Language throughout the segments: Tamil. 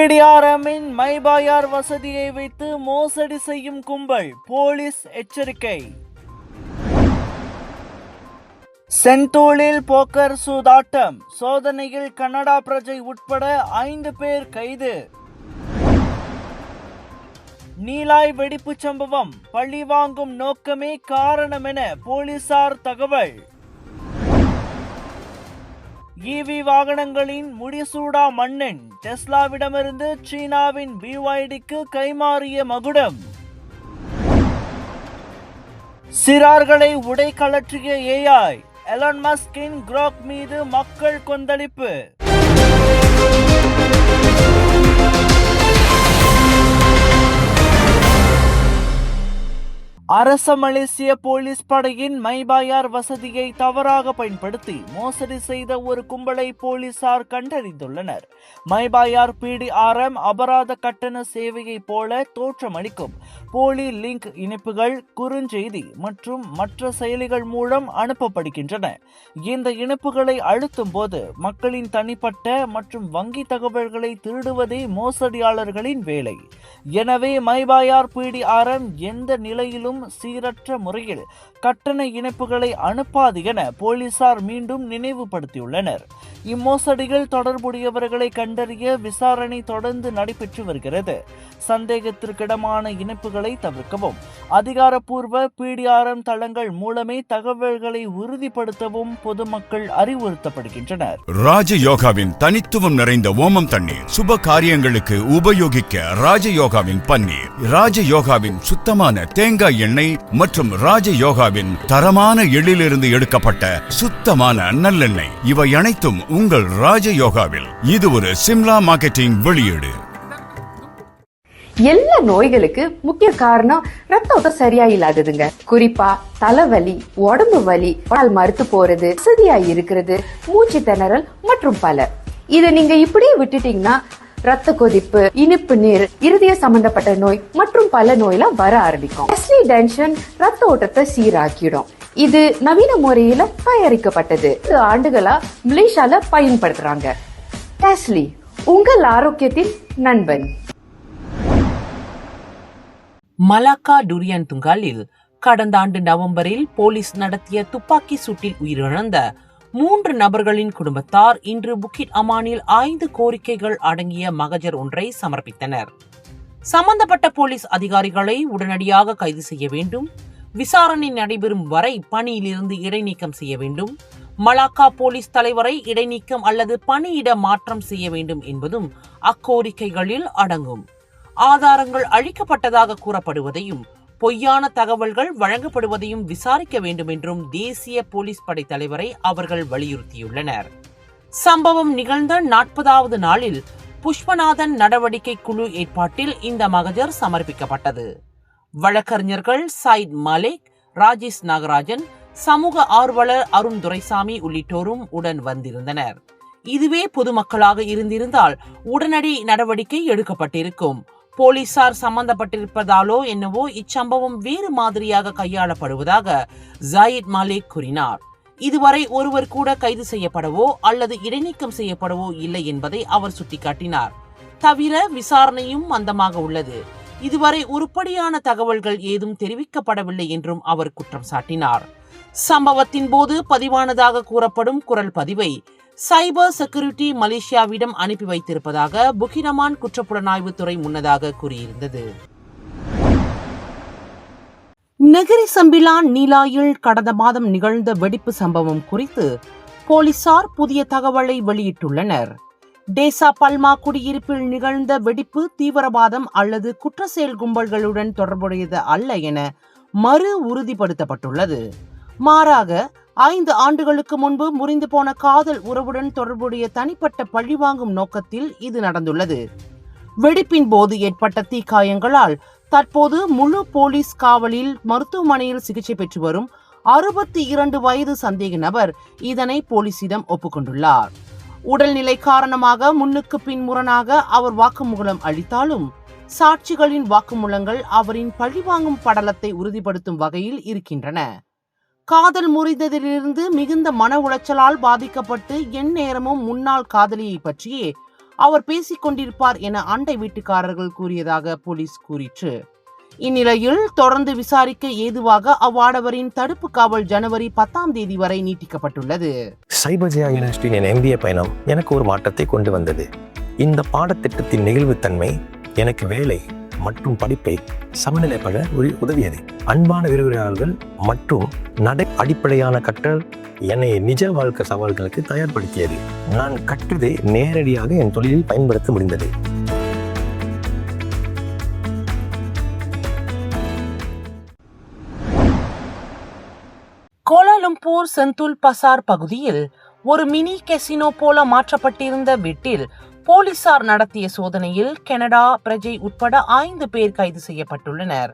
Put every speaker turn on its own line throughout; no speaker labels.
PDRMின் மைபாயார் வசதியை வைத்து மோசடி செய்யும் கும்பல், போலீஸ் எச்சரிக்கை. செந்தூளில் போக்கர் சூதாட்டம், சோதனையில் கனடா பிரஜை உட்பட 5 பேர் கைது. நீலாய் வெடிப்பு சம்பவம், பழி வாங்கும் நோக்கமே காரணம் என போலீசார் தகவல். EV வாகனங்களின் முடிசூடா மன்னன், டெஸ்லாவிடமிருந்து சீனாவின் BYDக்கு கைமாறிய மகுடம். சிறார்களை உடை கழற்றிய AI, எலான் மஸ்கின் கிராக் மீது மக்கள் கொந்தளிப்பு. அரச மலேசிய போலீஸ் படையின் மைபாயார் வசதியை தவறாக பயன்படுத்தி மோசடி செய்த ஒரு கும்பலை போலீசார் கண்டறிந்துள்ளனர். மைபாயார் PDRM அபராத கட்டண சேவையை போல தோற்றமளிக்கும் போலி லிங்க் இணைப்புகள் குறுஞ்செய்தி மற்றும் மற்ற செயலிகள் மூலம் அனுப்பப்படுகின்றன. இந்த இணைப்புகளை அழுத்தும் போது மக்களின் தனிப்பட்ட மற்றும் வங்கி தகவல்களை திருடுவதே மோசடியாளர்களின் வேலை. எனவே மைபாயார் PDRM எந்த நிலையிலும் சீரற்ற முறையில் கட்டண இணைப்புகளை அனுப்பாது என போலீசார் மீண்டும் நினைவுபடுத்தியுள்ளனர். இம்மோசடிகள் தொடர்புடையவர்களை கண்டறிய விசாரணை தொடர்ந்து நடைபெற்று வருகிறது. சந்தேகத்திற்கிடமான இணைப்புகளை தவிர்க்கவும், அதிகாரப்பூர்வ PDRM தளங்கள் மூலமே தகவல்களை உறுதிப்படுத்தவும் பொதுமக்கள் அறிவுறுத்தப்படுகின்றனர்.
ராஜயோகாவின் தனித்துவம் நிறைந்த ஓமம் தண்ணீர் சுப காரியங்களுக்கு உபயோகிக்க ராஜயோகாவின் பன்னீர், ராஜயோகாவின் சுத்தமான தேங்காய் எண்ணெய் மற்றும் ராஜயோகாவின் தரமான எள்ளிலிருந்து எடுக்கப்பட்ட சுத்தமான நல்லெண்ணெய், இவை அனைத்தும் உங்கள் ராஜயோகாவில். இது ஒரு சிம்லா மார்க்கெட்டிங் வெளியீடு.
எல்லா நோய்களுக்கு முக்கிய காரணம் ரத்த ஓட்டம் சரியா இல்லாததுங்க. குறிப்பா தலைவலி, உடம்பு வலி, மறுத்து போறது, வசதியா இருக்கிறது, மூச்சு திணறல் மற்றும் பல. இதை நீங்க இப்படியே விட்டுட்டீங்கன்னா ரத்த கொதிப்பு, இனிப்பு நீர், இருதய சம்பந்தப்பட்ட நோய் மற்றும் பல நோயெல்லாம் வர ஆரம்பிக்கும். டென்ஷன் ரத்த ஓட்டத்தை சீராக்கிடும். இது நவீன முறையில தயாரிக்கப்பட்டது. ஆண்டுகளா மலேசியால பயன்படுத்துறாங்க. டெஸ்லி, உங்கள் ஆரோக்கியத்தின் நண்பன்.
மலாக்கா டுரியான் துங்காலில் கடந்த ஆண்டு நவம்பரில் போலீஸ் நடத்திய துப்பாக்கி சூட்டில் உயிரிழந்த 3 நபர்களின் குடும்பத்தார் இன்று புக்கிட் அமானில் 5 கோரிக்கைகள் அடங்கிய மகஜர் ஒன்றை சமர்ப்பித்தனர். சம்பந்தப்பட்ட போலீஸ் அதிகாரிகளை உடனடியாக கைது செய்ய வேண்டும், விசாரணை நடைபெறும் வரை பணியிலிருந்து இடைநீக்கம் செய்ய வேண்டும், மலாக்கா போலீஸ் தலைவரை இடைநீக்கம் அல்லது பணியிட மாற்றம் செய்ய வேண்டும் என்பதும் அக்கோரிக்கைகளில் அடங்கும். ஆதாரங்கள் அழிக்கப்பட்டதாக கூறப்படுவதையும் பொய்யான தகவல்கள் வழங்கப்படுவதையும் விசாரிக்க வேண்டும் என்றும் தேசிய போலீஸ் படை தலைவரை அவர்கள் வலியுறுத்தியுள்ளனர். சம்பவம் நிகழ்ந்த 40வது நாளில் புஷ்பநாதன் நடவடிக்கை குழு ஏற்பாட்டில் இந்த மகஜர் சமர்ப்பிக்கப்பட்டது. வழக்கறிஞர்கள் சயிட் மலிக், ராஜேஷ் நாகராஜன், சமூக ஆர்வலர் அருண் துரைசாமி உள்ளிட்டோரும் உடன் வந்திருந்தனர். இதுவே பொதுமக்களாக இருந்திருந்தால் உடனடி நடவடிக்கை எடுக்கப்பட்டிருக்கும். போலீசார் சம்பந்தப்பட்டிருப்பதாலோ என்னவோ இச்சம்பவம் வேறு மாதிரியாக கையாளப்படுவதாக ஜாயித் மாலிக் கூறினார். இதுவரை ஒருவர் கூட கைது செய்யப்படவோ அல்லது இடைநீக்கம் செய்யப்படவோ இல்லை என்பதை அவர் சுட்டிக்காட்டினார். தவிர விசாரணையும் மந்தமாக உள்ளது. இதுவரை உருப்படியான தகவல்கள் ஏதும் தெரிவிக்கப்படவில்லை என்றும் அவர் குற்றம் சாட்டினார். சம்பவத்தின் போது பதிவானதாக கூறப்படும் குரல் பதிவை சைபர் செக்யூரிட்டி மலேசியாவிடம் அனுப்பி வைத்திருப்பதாக புக்கினமான் குற்றப்புலனாய்வு துறை முன்னதாக கூறியிருந்தது. நெகிரி சம்பிலான் நீலாயில் கடந்த மாதம் நிகழ்ந்த வெடிப்பு சம்பவம் குறித்து போலீசார் புதிய தகவலை வெளியிட்டுள்ளனர். டேசா பல்மா குடியிருப்பில் நிகழ்ந்த வெடிப்பு தீவிரவாதம் அல்லது குற்ற செயல் கும்பல்களுடன் தொடர்புடையது அல்ல என மறு உறுதிப்படுத்தப்பட்டுள்ளது. மாறாக 5 ஆண்டுகளுக்கு முன்பு முறிந்து போன காதல் உறவுடன் தொடர்புடைய தனிப்பட்ட பழிவாங்கும் நோக்கத்தில் இது நடந்துள்ளது. வெடிப்பின் போது ஏற்பட்ட தீக்காயங்களால் தற்போது முழு போலீஸ் காவலில் மருத்துவமனையில் சிகிச்சை பெற்று வரும் 62 வயது சந்தேக நபர் இதனை போலீசிடம் ஒப்புக்கொண்டுள்ளார். உடல்நிலை காரணமாக முன்னுக்கு பின் முரணாக அவர் வாக்குமூலம் அளித்தாலும் சாட்சிகளின் வாக்குமூலங்கள் அவரின் பழிவாங்கும் படலத்தை உறுதிப்படுத்தும் வகையில் இருக்கின்றன. காதல் முறிந்ததிலிருந்து மிகுந்த மன உளைச்சலால் பாதிக்கப்பட்டு எந்நேரமும் முன்னாள் காதலியை பற்றியே அவர் பேசிக் கொண்டிருப்பார் என அண்டை வீட்டுக்காரர்கள் கூறியதாக போலீஸ் கூறிற்று. இந்நிலையில் தொடர்ந்து விசாரிக்க ஏதுவாக அவ்வாடவரின் தடுப்பு காவல் ஜனவரி 10 வரை நீட்டிக்கப்பட்டுள்ளது.
சைபர்ஜியா யூனிவர்சிட்டியின் என் MBA பயணம் எனக்கு ஒரு மாற்றத்தை கொண்டு வந்தது. இந்த பாடத்திட்டத்தின் நெகிழ்வுத்தன்மை எனக்கு வேலை மற்றும் படிப்பை சமநிலைப்பட உதவியது. அன்பான விரிவுரையாளர்கள் மற்றும் நடை அடிப்படையான கற்றல் என்னை நிஜ வாழ்க்கை சவால்களுக்கு தயார்படுத்தியது. நான் கற்றதை நேரடியாக என் தொழிலில் பயன்படுத்த முடிந்தது.
கோலாலம்பூர் செந்துல் பசார் பகுதியில் ஒரு மினி கெசினோ போல மாற்றப்பட்டிருந்த வீட்டில் போலீசார் நடத்திய சோதனையில் கனடா பிரஜை உட்பட 5 பேர் கைது செய்யப்பட்டுள்ளனர்.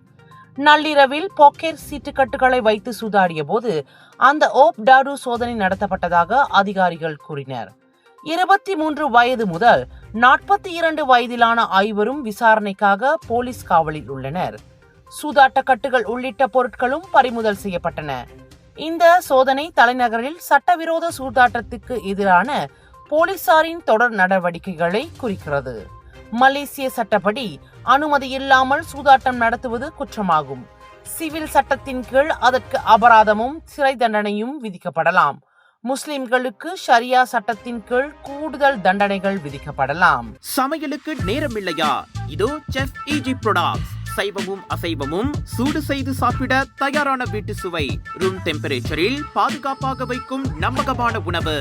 நள்ளிரவில் பாக்கெட் சீட்டுக்கட்டுகளை வைத்து சூதாடிய போது அந்த ஓப்டாடு சோதனை நடத்தப்பட்டதாக அதிகாரிகள் கூறினர். 23 வயது முதல் 42 வயதிலான 5 விசாரணைக்காக போலீஸ் காவலில் உள்ளனர். சூதாட்ட கட்டுகள் உள்ளிட்ட பொருட்களும் பறிமுதல் செய்யப்பட்டன. இந்த சோதனை தலைநகரில் சட்டவிரோத சூதாட்டத்துக்கு எதிரான போலீசாரின் தொடர் நடவடிக்கைகளை குறிக்கிறது. மலேசிய சட்டப்படி அனுமதியில்லாமல் சூதாட்டம் நடத்துவது குற்றமாகும். சிவில் சட்டத்தின் கீழ் அதற்கு அபராதமும் சிறை தண்டனையும் விதிக்கப்படலாம். முஸ்லிம்களுக்கு ஷரியா சட்டத்தின் கீழ் கூடுதல் தண்டனைகள் விதிக்கப்படலாம்.
சமையலுக்கு நேரமில்லையா? இதோ செஃப் ஈஜி ப்ராடக்ட்ஸ். சைவமும் அசைவமும் சூடு செய்து சாப்பிட தயாரான வீட்டு சுவை. ரூம் டெம்பரேச்சரில் பாதுகாப்பாக வைக்கும் நம்பகமான உணவு.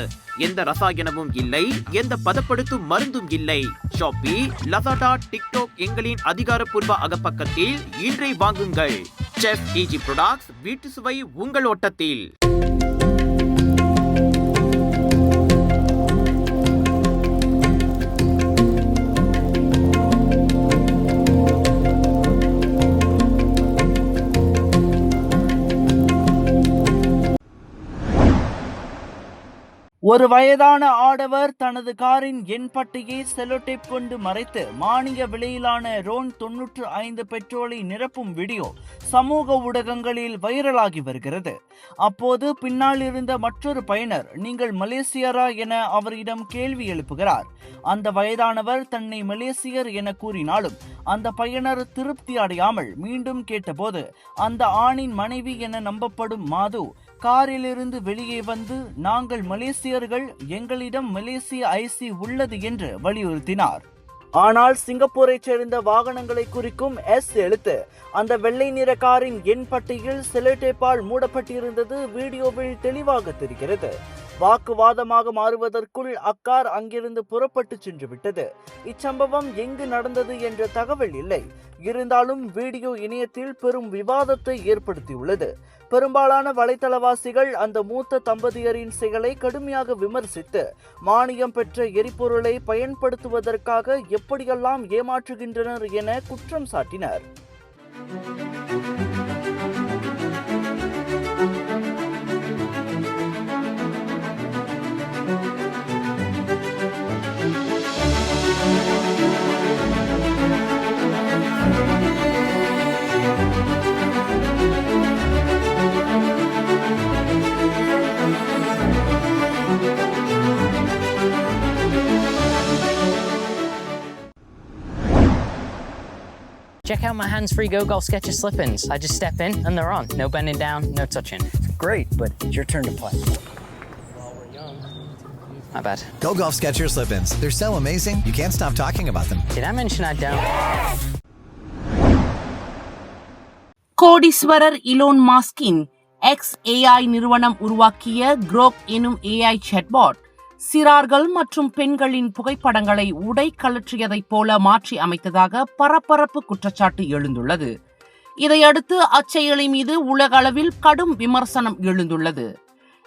எந்த ரசாயனமும் இல்லை, எந்த பதப்படுத்தும் மருந்தும் இல்லை. ஷாப்பி, லசாடா, டிக்டாக் எங்களின் அதிகாரப்பூர்வ அகப்பக்கத்தில் இன்றை வாங்குங்கள். செஃப் ஈஜி ப்ராடக்ட்ஸ், வீட்டு சுவை உங்கள் ஓட்டத்தில்.
ஒரு வயதான ஆடவர் தனது காரின் எண் பட்டியை செலோடேப் கொண்டு மறைத்து மானிய விலையிலான ரோன் 95 பெட்ரோலை நிரப்பும் வீடியோ சமூக ஊடகங்களில் வைரலாகி வருகிறது. அப்போது பின்னால் இருந்த மற்றொரு பயனர் நீங்கள் மலேசியரா என அவரிடம் கேள்வி எழுப்புகிறார். அந்த வயதானவர் தன்னை மலேசியர் என கூறினாலும் அந்த பயனர் திருப்தி அடையாமல் மீண்டும் கேட்டபோது அந்த ஆணின் மனைவி என நம்பப்படும் மாது காரிலிருந்து வெளியே வந்து நாங்கள் மலேசியர்கள், எங்களிடம் மலேசிய ஐசி உள்ளது என்று வலியுறுத்தினார். ஆனால் சிங்கப்பூரை சேர்ந்த வாகனங்களை குறிக்கும் S எழுத்து அந்த வெள்ளை நிற காரின் எண் பட்டியில் செலோடேப்பால் மூடப்பட்டிருந்தது வீடியோவில் தெளிவாக தெரிகிறது. வாக்குவாதமாக மாறுவதற்குள் அக்கார் அங்கிருந்து புறப்பட்டு சென்று விட்டது. இச்சம்பவம் எங்கு நடந்தது என்ற தகவல் இல்லை. இருந்தாலும் வீடியோ இணையத்தில் பெரும் விவாதத்தை ஏற்படுத்தியுள்ளது. பெரும்பாலான வலைத்தளவாசிகள் அந்த மூத்த தம்பதியரின் செயலை கடுமையாக விமர்சித்து மானியம் பெற்ற எரிபொருளை பயன்படுத்துவதற்காக எப்படியெல்லாம் ஏமாற்றுகின்றனர் என குற்றம் சாட்டினர்.
Check out my hands-free Go Golf Skechers slip-ins. I just step in and they're on. No bending down, no touching.
Great, but it's your turn to play.
My bad.
Go Golf Skechers slip-ins. They're so amazing, you can't stop talking about them.
Did I mention I don't?
Kodeeswarar Elon மாஸ்கின் XAI நிறுவனம் உருவாக்கிய Grok எனும் AI chatbot சிறார்கள் மற்றும் பெண்களின் புகைப்படங்களை உடை கழற்றியதைப் போல மாற்றி அமைத்ததாக பரபரப்பு குற்றச்சாட்டு எழுந்துள்ளது. இதையடுத்து அச்செயலி மீது உலக அளவில் கடும் விமர்சனம் எழுந்துள்ளது.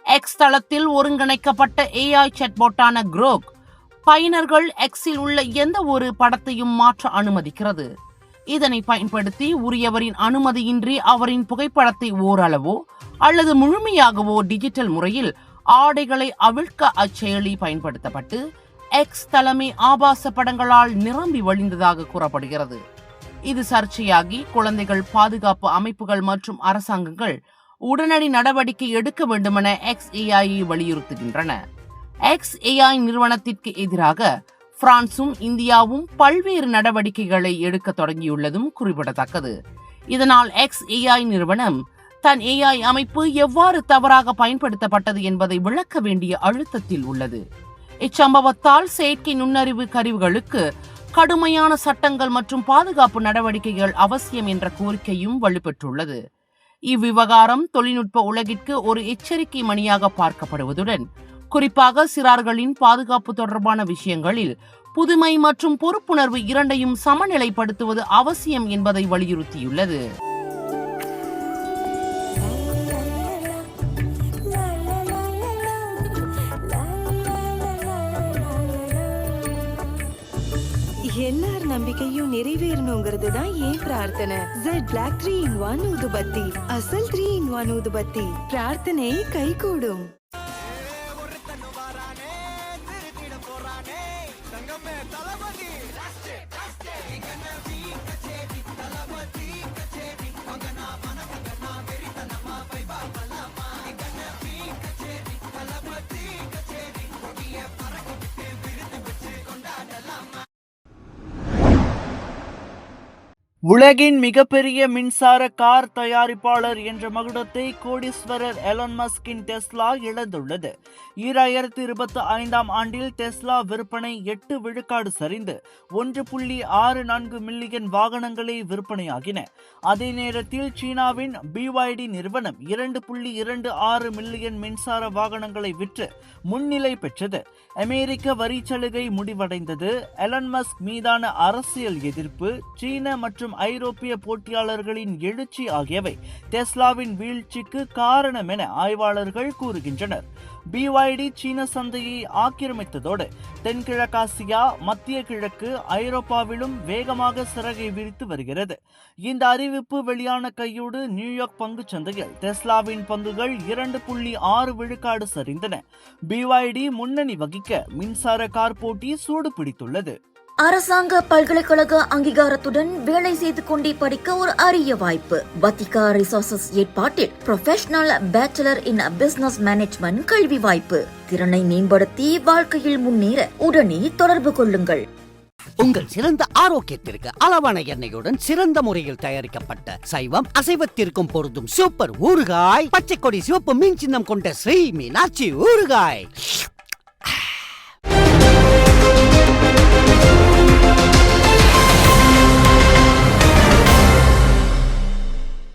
X தளத்தில் ஒருங்கிணைக்கப்பட்ட AI chatbotஆன Grok பயனர்கள் Xல் உள்ள எந்த ஒரு படத்தையும் மாற்ற அனுமதிக்கிறது. இதனை பயன்படுத்தி உரியவரின் அனுமதியின்றி அவரின் புகைப்படத்தை ஓரளவோ அல்லது முழுமையாகவோ டிஜிட்டல் முறையில் ஆடைகளை அவிழ்க்க அச்செயலி பயன்படுத்தப்பட்டு X தலைமை ஆபாச படங்களால் நிரம்பி வழிந்ததாக கூறப்படுகிறது. இது சர்ச்சையாகி குழந்தைகள் பாதுகாப்பு அமைப்புகள் மற்றும் அரசாங்கங்கள் உடனடி நடவடிக்கை எடுக்க வேண்டுமென XAI வலியுறுத்துகின்றன. XAI நிறுவனத்திற்கு எதிராக பிரான்சும் இந்தியாவும் பல்வேறு நடவடிக்கைகளை எடுக்க தொடங்கியுள்ளதும் குறிப்பிடத்தக்கது. இதனால் XAI நிறுவனம் தன் AI அமைப்பு எவ்வாறு தவறாக பயன்படுத்தப்பட்டது என்பதை விளக்க வேண்டிய அழுத்தத்தில் உள்ளது. இச்சம்பவத்தால் செயற்கை நுண்ணறிவு கருவிகளுக்கு கடுமையான சட்டங்கள் மற்றும் பாதுகாப்பு நடவடிக்கைகள் அவசியம் என்ற கோரிக்கையும் வலுப்பெற்றுள்ளது. இவ்விவகாரம் தொழில்நுட்ப உலகிற்கு ஒரு எச்சரிக்கை மணியாக பார்க்கப்படுவதுடன் குறிப்பாக சிறார்களின் பாதுகாப்பு தொடர்பான விஷயங்களில் புதுமை மற்றும் பொறுப்புணர்வு இரண்டையும் சமநிலைப்படுத்துவது அவசியம் என்பதை வலியுறுத்தியுள்ளது.
எல்லார் நம்பிக்கையும் நிறைவேறணுங்கிறது தான் ஏன் பிரார்த்தனை. Z Black 3-in-1 ஊதுபத்தி, அசல் 3-in-1 ஊதுபத்தி. பிரார்த்தனை கைகூடும்.
உலகின் மிகப்பெரிய மின்சார கார் தயாரிப்பாளர் என்ற மகுடத்தை கோடீஸ்வரர் எலான் மஸ்கின் டெஸ்லா இழந்துள்ளது. 2025 ஆண்டில் டெஸ்லா விற்பனை 8 விழுக்காடு சரிந்து 1.64 மில்லியன் வாகனங்களே விற்பனையாகின. அதே நேரத்தில் சீனாவின் BYD நிறுவனம் 2.26 மில்லியன் மின்சார வாகனங்களை விற்று முன்னிலை பெற்றது. அமெரிக்க வரிச்சலுகை முடிவடைந்தது. எலான் மஸ்க் மீதான அரசியல் எதிர்ப்பு, சீன மற்றும் ஐரோப்பிய போட்டியாளர்களின் எழுச்சி ஆகியவை டெஸ்லாவின் வீழ்ச்சிக்கு காரணம் என ஆய்வாளர்கள் கூறுகின்றனர். BYD சீன சந்தையை ஆக்கிரமித்ததோடு தென்கிழக்காசியா, மத்திய கிழக்கு, ஐரோப்பாவிலும் வேகமாக சிறகை விரித்து வருகிறது. இந்த அறிவிப்பு வெளியான கையோடு நியூயார்க் பங்கு சந்தையில் டெஸ்லாவின் பங்குகள் 2.6 விழுக்காடு சரிந்தன. BYD முன்னணி வகிக்க மின்சார கார் போட்டி சூடு பிடித்துள்ளது.
அரசாங்க பல்கலைக்கழக அங்கீகாரத்துடன் வேலை செய்து கொண்டே படிக்க ஒரு அரிய வாய்ப்பு. வத்திகா ரிசோர்சஸ் ஏற்பாட்டில் ப்ரொஃபஷனல் பேச்சுலர் இன் பிசினஸ் மேனேஜ்மெண்ட் கல்வி வாய்ப்பு. திறனை மேம்படுத்தி வாழ்க்கையில் முன்னேற உடனே தொடர்பு கொள்ளுங்கள்.
உங்கள் சிறந்த ஆரோக்கியத்திற்கு அளவான எண்ணெயுடன் சிறந்த முறையில் தயாரிக்கப்பட்ட சைவம் அசைவத்திற்கும் பொருந்தும் சூப்பர் ஊறுகாய். பச்சை கொடி சிவப்பு மீன் சின்னம் கொண்ட ஸ்ரீ மீனாட்சி ஊறுகாய்.